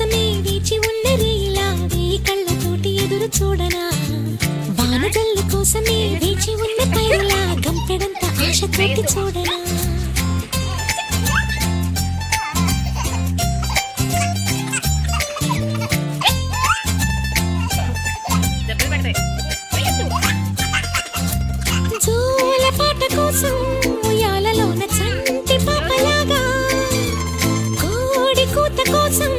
కోసమే వేచి ఉన్నరే ఇలా వేయి కళ్ళతోటి ఎదురు చూడనా వానజల్లు కోసమే వేచి ఉన్న పైరులా గంపెడంత ఆశతోటి చూడనా జోల పాట కోసం ఉయ్యాలలోన చంటి పాపలాగా కోడి కూత కోసం